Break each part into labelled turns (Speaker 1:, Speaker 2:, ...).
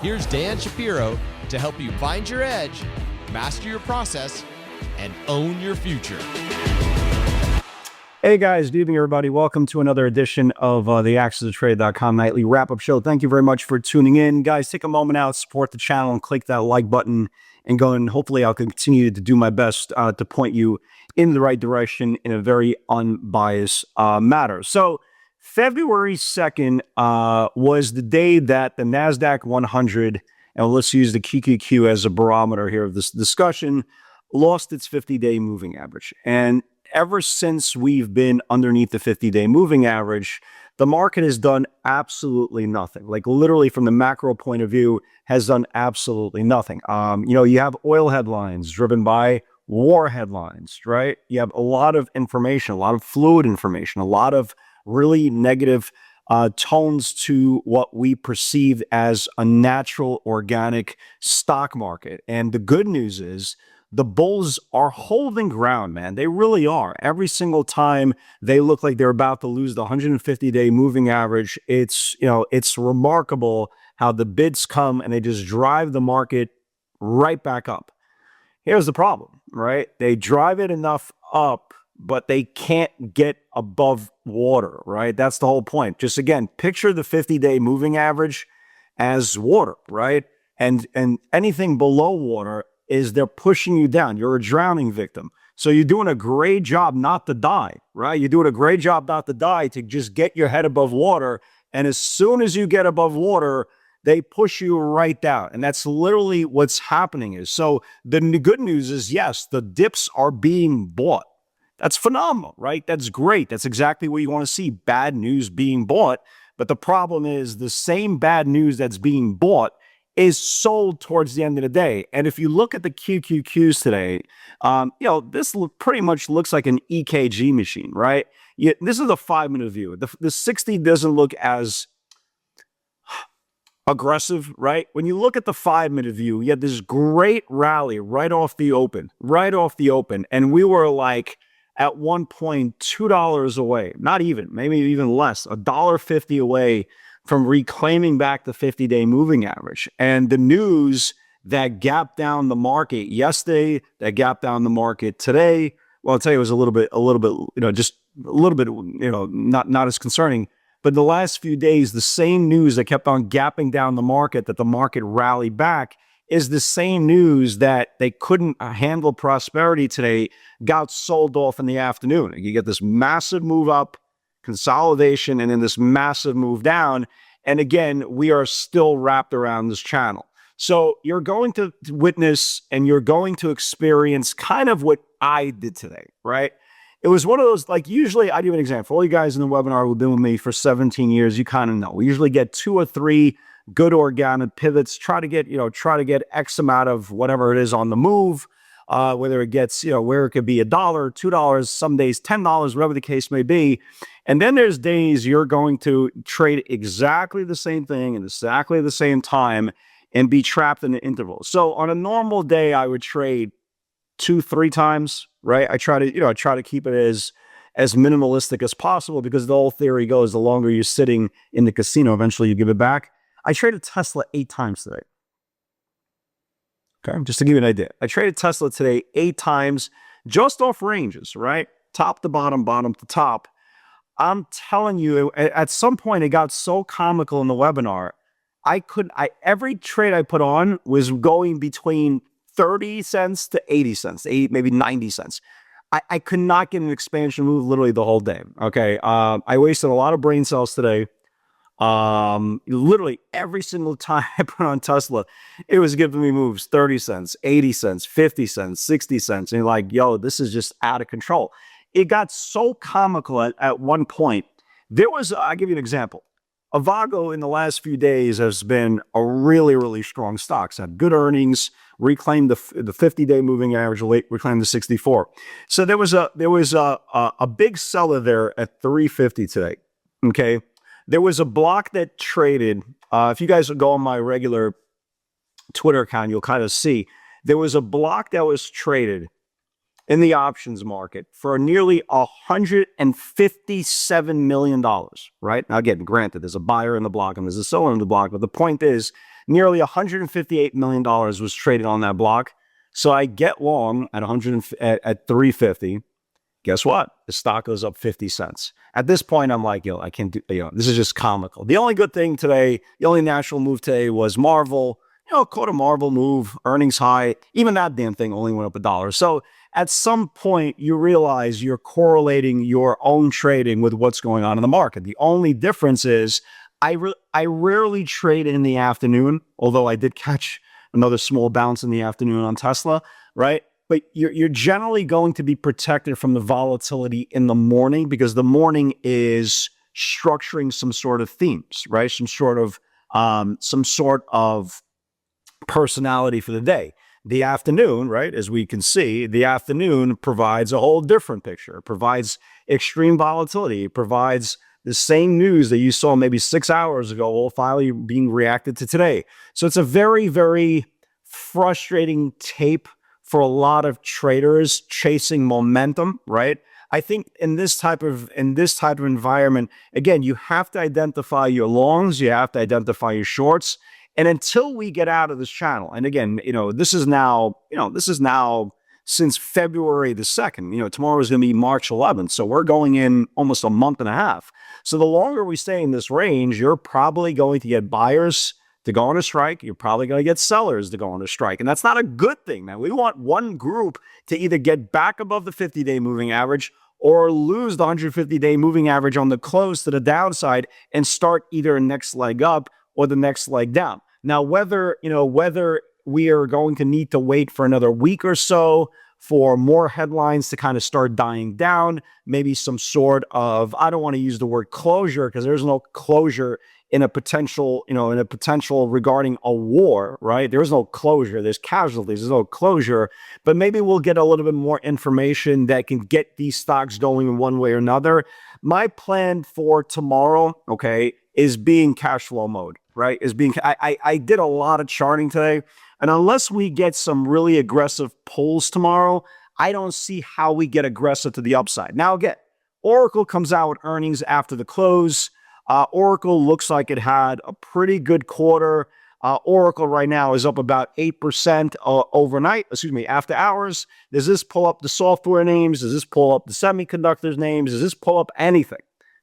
Speaker 1: Here's Dan Shapiro to help you find your edge, master your process, and own your future.
Speaker 2: Hey guys, good evening everybody. Welcome to another edition of the AccessToTrade.com nightly wrap-up show. Thank you very much for tuning in. Guys, take a moment out, support the channel, and click that like button and go, and hopefully I'll continue to do my best to point you in the right direction in a very unbiased manner. So February 2nd was the day that the NASDAQ 100, and let's use the QQQ as a barometer here of this discussion, lost its 50-day moving average. And ever since we've been underneath the 50-day moving average, the market has done absolutely nothing. Like literally from the macro point of view, has done absolutely nothing. You have oil headlines driven by war headlines, right? You have a lot of information, a lot of fluid information, a lot of really negative tones to what we perceive as a natural, organic stock market. And the good news is the bulls are holding ground, man. They really are. Every single time they look like they're about to lose the 150-day moving average, it's remarkable how the bids come and they just drive the market right back up. Here's the problem, right? They drive it enough up, but they can't get above water, right? That's the whole point. Just again, picture the 50-day moving average as water, right? And anything below water is they're pushing you down. You're a drowning victim. So you're doing a great job not to die, right? You're doing a great job not to die, to just get your head above water. And as soon as you get above water, they push you right down. And that's literally what's happening is. So the good news is, yes, the dips are being bought. That's phenomenal, right? That's great. That's exactly what you want to see, bad news being bought. But the problem is the same bad news that's being bought is sold towards the end of the day. And if you look at the QQQs today, this pretty much looks like an EKG machine, right? This is a 5-minute view. The 60 doesn't look as aggressive, right? When you look at the 5-minute view, you had this great rally right off the open. And we were like, at one point, $2 away, not even, maybe even less, $1.50 away from reclaiming back the 50-day moving average. And the news that gapped down the market yesterday, that gapped down the market today, well, I'll tell you, it was a little bit, just a little bit, not as concerning. But the last few days, the same news that kept on gapping down the market, that the market rallied back, is the same news that they couldn't handle prosperity today, got sold off in the afternoon. You get this massive move up, consolidation, and then this massive move down. And again, we are still wrapped around this channel. So you're going to witness and you're going to experience kind of what I did today, right? It was one of those, like, usually I give an example. All you guys in the webinar who've been with me for 17 years, you kind of know. We usually get 2 or 3 good organic pivots, try to get X amount of whatever it is on the move, whether it gets, where it could be $1, $2, some days $10, whatever the case may be. And then there's days you're going to trade exactly the same thing in exactly the same time and be trapped in the interval. So on a normal day, I would trade 2-3 times, right? I try to keep it as minimalistic as possible, because the whole theory goes, the longer you're sitting in the casino, eventually you give it back. I traded Tesla 8 times today. Okay, just to give you an idea. I traded Tesla today 8 times, just off ranges, right? Top to bottom, bottom to top. I'm telling you, at some point it got so comical in the webinar, every trade I put on was going between 30 cents to 80 cents, maybe 90 cents. I could not get an expansion move literally the whole day. Okay, I wasted a lot of brain cells today. Literally every single time I put on Tesla, it was giving me moves 30 cents, 80 cents, 50 cents, 60 cents. And you're like, yo, this is just out of control. It got so comical at one point. I'll give you an example. Avago in the last few days has been a really, really strong stock. It's had good earnings, reclaimed the 50-day moving average, reclaimed the 64. So there was a big seller there at 350 today. Okay. There was a block that traded, if you guys go on my regular Twitter account, you'll kind of see, there was a block that was traded in the options market for nearly $157 million, right? Now, again, granted, there's a buyer in the block and there's a seller in the block, but the point is, Nearly $158 million was traded on that block. So I get long at 100 at 350. Guess what? The stock goes up 50 cents. At this point, I'm like, I can't do, this is just comical. The only good thing today, the only natural move today was Marvel. Caught a Marvel move, earnings high. Even that damn thing only went up $1. So at some point, you realize you're correlating your own trading with what's going on in the market. The only difference is I rarely trade in the afternoon, although I did catch another small bounce in the afternoon on Tesla, right? But you're generally going to be protected from the volatility in the morning because the morning is structuring some sort of themes, right? Some sort of personality for the day. The afternoon, right, as we can see, the afternoon provides a whole different picture. It provides extreme volatility. It provides the same news that you saw maybe 6 hours ago, all finally being reacted to today. So it's a very, very frustrating tape for a lot of traders chasing momentum, right? I think in this type of environment, again, you have to identify your longs, you have to identify your shorts, and until we get out of this channel, and again, this is now since February the 2nd. Tomorrow is going to be March 11th, so we're going in almost a month and a half. So the longer we stay in this range, you're probably going to get buyers to go on a strike. You're probably going to get sellers to go on a strike. And that's not a good thing, man. We want one group to either get back above the 50-day moving average or lose the 150-day moving average on the close to the downside and start either a next leg up or the next leg down. Now, whether we are going to need to wait for another week or so for more headlines to kind of start dying down, maybe some sort of, I don't want to use the word closure because there's no closure in a potential regarding a war, right? There is no closure. There's casualties. There's no closure. But maybe we'll get a little bit more information that can get these stocks going in one way or another. My plan for tomorrow, okay, is being cash flow mode, right? I did a lot of charting today. And unless we get some really aggressive pulls tomorrow, I don't see how we get aggressive to the upside. Now, again, Oracle comes out with earnings after the close. Oracle looks like it had a pretty good quarter. Oracle right now is up about 8% after hours. Does this pull up the software names? Does this pull up the semiconductors names? Does this pull up anything?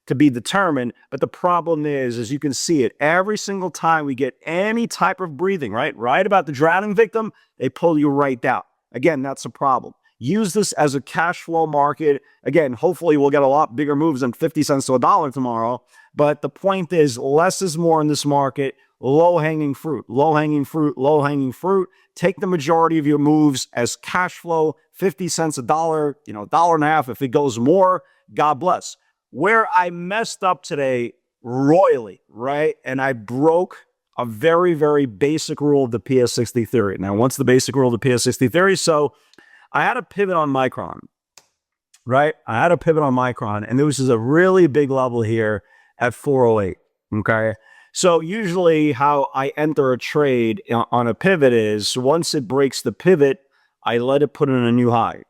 Speaker 2: To be determined? But the problem is, as you can see it, every single time we get any type of breathing, right about the drowning victim, they pull you right down. Again, that's a problem. Use this as a cash flow market. Again, hopefully we'll get a lot bigger moves than 50 cents to $1 tomorrow. But the point is, less is more in this market. Low-hanging fruit, low-hanging fruit, low-hanging fruit. Take the majority of your moves as cash flow, 50 cents, $1, $1.50. If it goes more, God bless. Where I messed up today royally, right? And I broke a very, very basic rule of the PS60 theory. Now, what's the basic rule of the PS60 theory? So I had a pivot on Micron, right? And there was a really big level here at 408, okay? So usually how I enter a trade on a pivot is once it breaks the pivot, I let it put in a new high.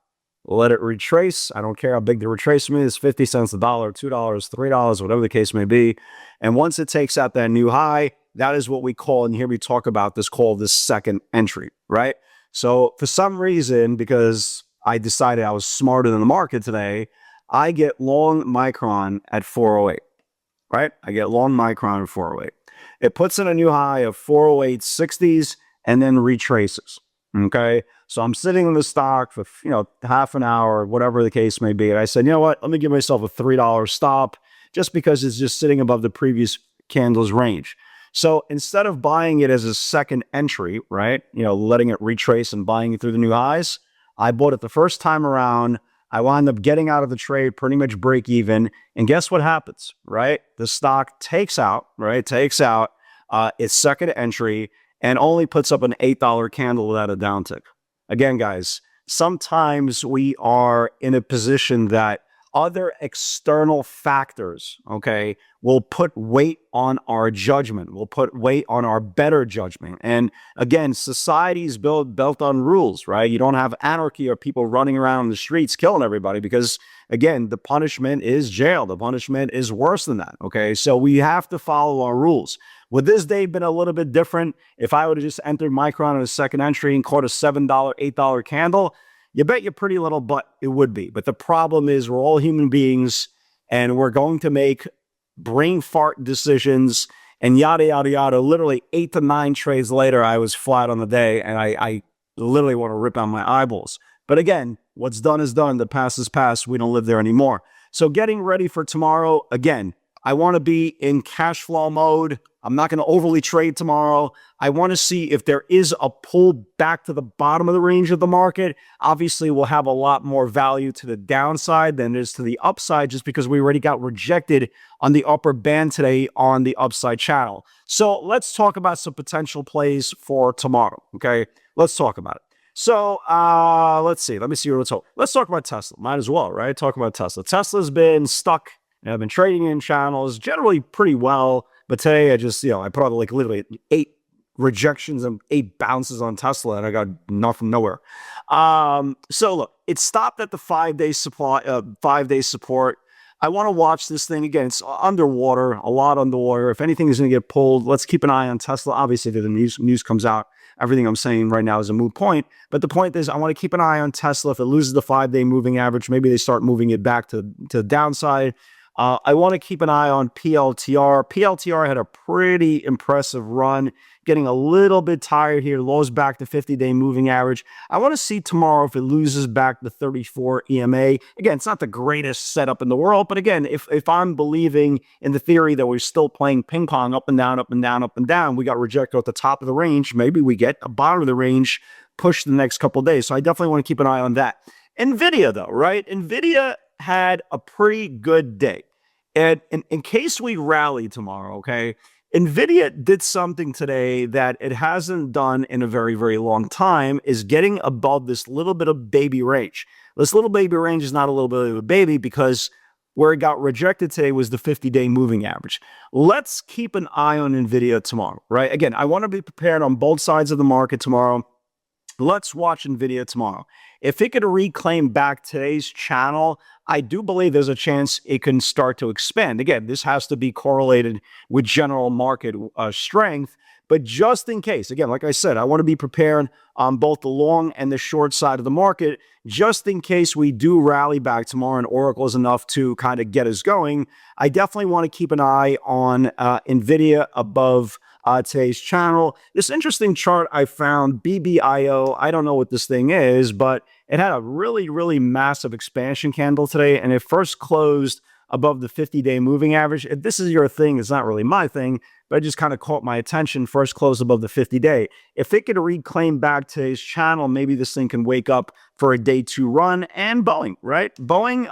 Speaker 2: Let it retrace. I don't care how big the retracement is, 50 cents, $1, $2, $3, whatever the case may be. And once it takes out that new high, that is what we call, and here we talk about this, called the second entry, right? So for some reason, because I decided I was smarter than the market today, I get long Micron at 408, right? I get long Micron at 408. It puts in a new high of 408.60s and then retraces, okay? So I'm sitting in the stock for, half an hour, whatever the case may be. And I said, you know what? Let me give myself a $3 stop just because it's just sitting above the previous candle's range. So instead of buying it as a second entry, right, letting it retrace and buying it through the new highs, I bought it the first time around. I wound up getting out of the trade, pretty much break even. And guess what happens, right? The stock takes out its second entry and only puts up an $8 candle without a downtick. Again, guys, sometimes we are in a position that other external factors, okay, will put weight on our judgment, will put weight on our better judgment. And again, society is built on rules, right? You don't have anarchy or people running around the streets killing everybody because, again, the punishment is jail. The punishment is worse than that, okay? So we have to follow our rules. Would this day been a little bit different if I would have just entered Micron at a second entry and caught a $7, $8 candle? You bet your pretty little butt it would be. But the problem is we're all human beings and we're going to make brain fart decisions and yada, yada, yada. Literally 8 to 9 trades later, I was flat on the day and I literally want to rip out my eyeballs. But again, what's done is done. The past is past. We don't live there anymore. So getting ready for tomorrow, again, I want to be in cash flow mode. I'm not going to overly trade tomorrow. I want to see if there is a pull back to the bottom of the range of the market. Obviously, we'll have a lot more value to the downside than it is to the upside just because we already got rejected on the upper band today on the upside channel. So let's talk about some potential plays for tomorrow, okay? Let's talk about it. So let's see. Let me see what's up. Let's talk about Tesla. Might as well, right? Talk about Tesla. Tesla's been stuck. I've been trading in channels generally pretty well, but today I just, I put out like literally 8 rejections and 8 bounces on Tesla, and I got nothing from nowhere. So look, it stopped at the 5-day supply, 5-day support. I want to watch this thing again. It's underwater, a lot underwater. If anything is going to get pulled, let's keep an eye on Tesla. Obviously, if the news comes out, everything I'm saying right now is a moot point. But the point is, I want to keep an eye on Tesla. If it loses the 5-day moving average, maybe they start moving it back to the downside. I want to keep an eye on PLTR. PLTR had a pretty impressive run, getting a little bit tired here, lows back to 50-day moving average. I want to see tomorrow if it loses back to 34 EMA. Again, it's not the greatest setup in the world, but again, if I'm believing in the theory that we're still playing ping pong up and down, up and down, up and down, we got rejected at the top of the range. Maybe we get a bottom of the range push the next couple of days. So I definitely want to keep an eye on that. NVIDIA though, right? NVIDIA had a pretty good day. And in case we rally tomorrow, okay, NVIDIA did something today that it hasn't done in a very, very long time, is getting above this little bit of baby range. This little baby range is not a little bit of a baby because where it got rejected today was the 50-day moving average. Let's keep an eye on NVIDIA tomorrow, right? Again, I want to be prepared on both sides of the market tomorrow. Let's watch NVIDIA tomorrow. If it could reclaim back today's channel, I do believe there's a chance it can start to expand. Again, this has to be correlated with general market strength. But just in case, again, like I said, I want to be prepared on both the long and the short side of the market, just in case we do rally back tomorrow and Oracle is enough to kind of get us going. I definitely want to keep an eye on NVIDIA above today's channel. This interesting chart I found, BBIO, I don't know what this thing is, but it had a really, really massive expansion candle today, and it first closed above the 50-day moving average. If this is your thing, it's not really my thing, but it just kind of caught my attention. First closed above the 50-day. If it could reclaim back today's channel, maybe this thing can wake up for a day 2 run. And Boeing, right? Boeing,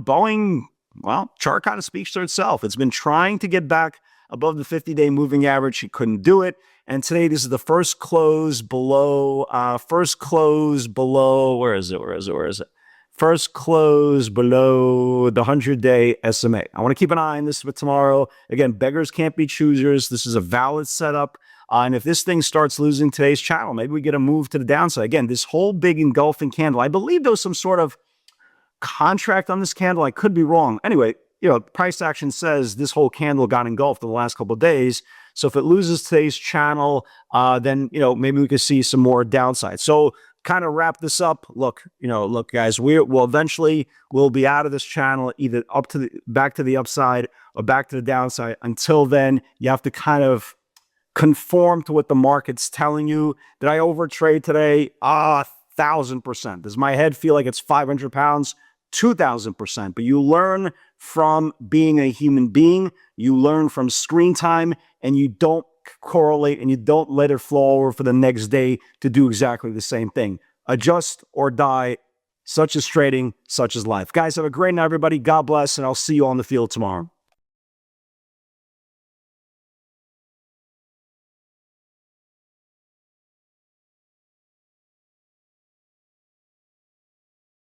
Speaker 2: Boeing, well, chart kind of speaks to itself. It's been trying to get back above the 50-day moving average. It couldn't do it. And today, this is the first close below, where is it? First close below the 100-day SMA. I want to keep an eye on this for tomorrow. Again, beggars can't be choosers. This is a valid setup. And if this thing starts losing today's channel, maybe we get a move to the downside. Again, this whole big engulfing candle, I believe there was some sort of contract on this candle. I could be wrong. Anyway, price action says this whole candle got engulfed in the last couple of days. So if it loses today's channel, then, maybe we could see some more downside. So kind of wrap this up. Look, guys, we'll eventually be out of this channel, either back to the upside or back to the downside. Until then, you have to kind of conform to what the market's telling you. Did I overtrade today? 1,000%. Does my head feel like it's 500 pounds? 2,000%. But you learn from being a human being. You learn from screen time, and you don't correlate and you don't let it flow over for the next day to do exactly the same thing. Adjust or die. Such is trading, such is life. Guys, have a great night, everybody. God bless, and I'll see you on the field tomorrow.